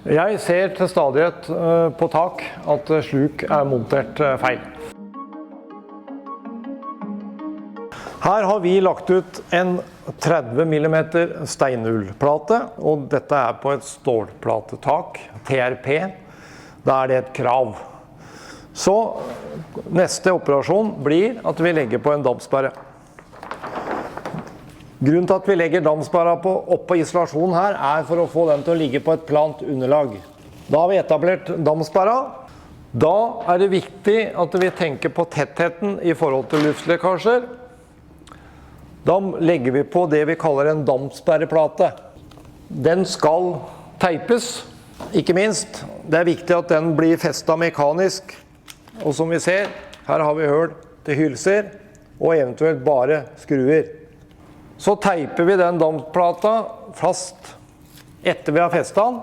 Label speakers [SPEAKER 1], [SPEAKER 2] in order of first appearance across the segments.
[SPEAKER 1] Jeg ser til stadighet på tak at sluk montert feil. Her har vi lagt ut en 30 mm steinullplate, og dette på et stålplatetak, TRP. Da det et krav. Så neste operasjon blir at vi legger på en dampsperre. Grunnen til at vi legger dampsperra oppå isolasjonen her for å få den til å ligge på et plant underlag. Da har vi etablert dampsperra. Da det viktig at vi tenker på tettheten i forhold til luftlekkasjer. Da legger vi på det vi kaller en dampsperreplate. Den skal teipes, ikke minst. Det viktig at den blir festet mekanisk. Og som vi ser, her har vi hull til hylser, og eventuelt bare skruer. Så teiper vi den dampsperreplata fast etter vi har festet den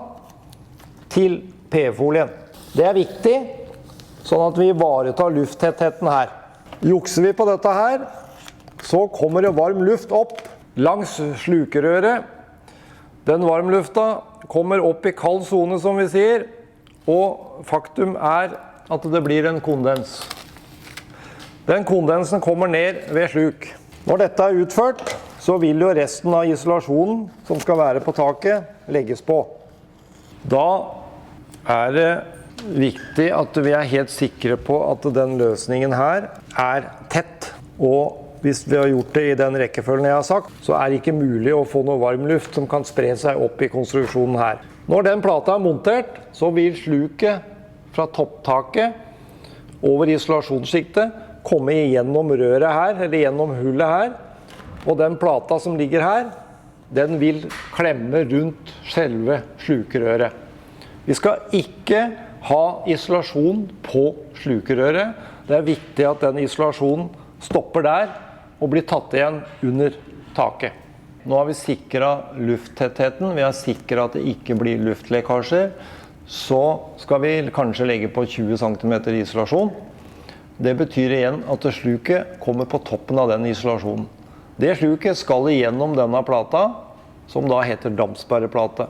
[SPEAKER 1] til PE-folien. Det viktig, sånn at vi ivaretar lufttettheten her. Jukser vi på dette her, så kommer det varm luft opp langs slukerøret. Den varmlufta kommer opp i kald zone, som vi sier, og faktum at det blir en kondens. Den kondensen kommer ned ved sluk. Når dette utført, så vil jo resten av isolasjonen som skal være på taket legges på. Da det viktig at vi helt sikre på at den løsningen her tett. Og hvis vi har gjort det i den rekkefølgen jeg har sagt, så det ikke mulig å få noe varm luft som kan spre seg opp i konstruksjonen her. Når den plata montert, så vil sluket fra topptaket over isolasjonsskiktet komme igjennom røret her, eller gjennom hullet her. Og den plata som ligger her, den vil klemme rundt selve slukerøret. Vi skal ikke ha isolasjon på slukerøret. Det viktig at den isolasjonen stopper der og blir tatt igjen under taket. Nå har vi sikret lufttettheten, vi har sikret at det ikke blir luftlekkasjer. Så skal vi kanskje legge på 20 cm isolasjon. Det betyr igjen at sluket kommer på toppen av den isolasjonen. Det sluket skal igjennom denne plata, som da heter dampsperreplate.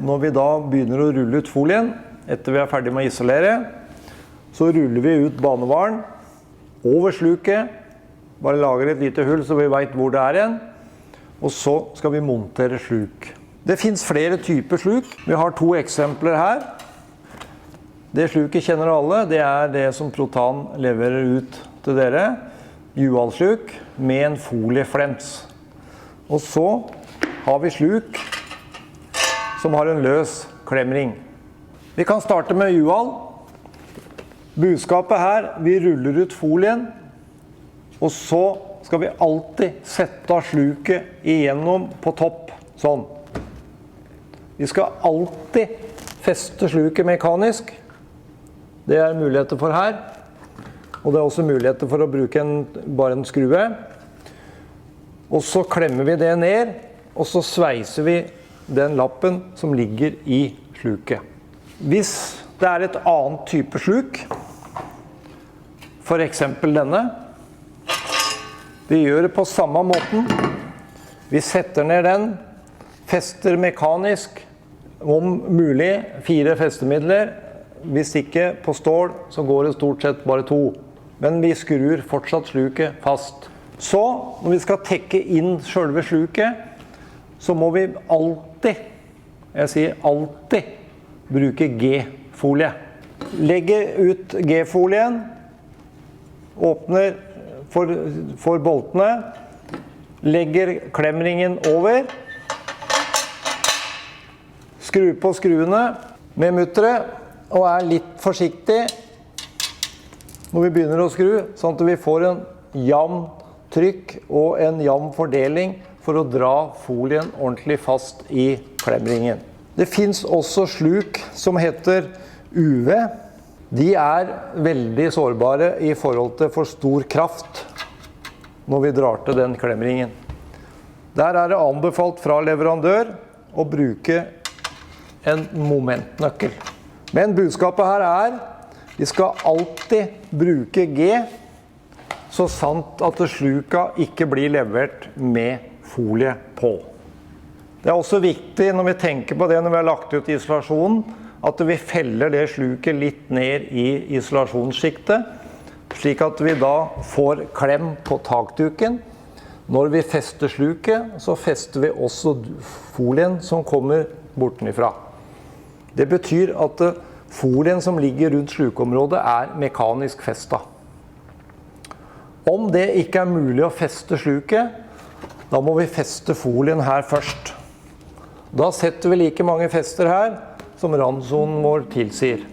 [SPEAKER 1] Når vi da begynner å rulle ut folien, etter vi ferdig med å isolere, så ruller vi ut banevaren over sluket, bare lager et lite hull så vi vet hvor det igjen, og så skal vi montere sluk. Det finnes flere typer sluk. Vi har 2 eksempler her. Det sluket kjenner alle, det det som Protan leverer ut til dere. Jual-sluk med en folieflems. Og så har vi sluk som har en løs klemring. Vi kan starte med Jual. Budskapet her, vi ruller ut folien, og så skal vi alltid sette sluket igjennom på topp, sånn. Vi skal alltid feste sluket mekanisk. Det muligheter for her. Og det også muligheter for å bruke bare en skrue. Og så klemmer vi det ned, og så sveiser vi den lappen som ligger i sluket. Hvis det et annet type sluk, for eksempel denne, vi gjør det på samme måten. Vi setter ned den, fester mekanisk, om mulig 4 festemidler. Hvis ikke på stål, så går det stort sett bare 2. Men vi skrur fortsatt sluket fast. Så, når vi skal tekke inn selve sluket, så må vi alltid, jeg sier alltid, bruke G-folie. Legger ut G-folien, åpner for boltene, legger klemringen over, skrur på skruene med mutteret, og litt forsiktig når vi begynner å skru, sånn at vi får en jevn trykk og en jevn fordeling for å dra folien ordentlig fast i klemringen. Det finnes også sluk som heter UV. De veldig sårbare i forhold til for stor kraft når vi drar til den klemringen. Der det anbefalt fra leverandør å bruke en momentnøkkel. Men budskapet her vi skal alltid bruke G, så sant at sluka ikke blir levert med folie på. Det også viktig når vi tenker på det når vi har lagt ut isolasjonen, at vi feller det sluket litt ned i isolasjonssjiktet, slik at vi da får klem på takduken. Når vi fester sluket, så fester vi også folien som kommer bortenifra. Det betyr at folien som ligger rundt slukområdet mekanisk festet. Om det ikke mulig å feste sluket, da må vi feste folien her først. Da setter vi like mange fester her som randsonen vår tilsier.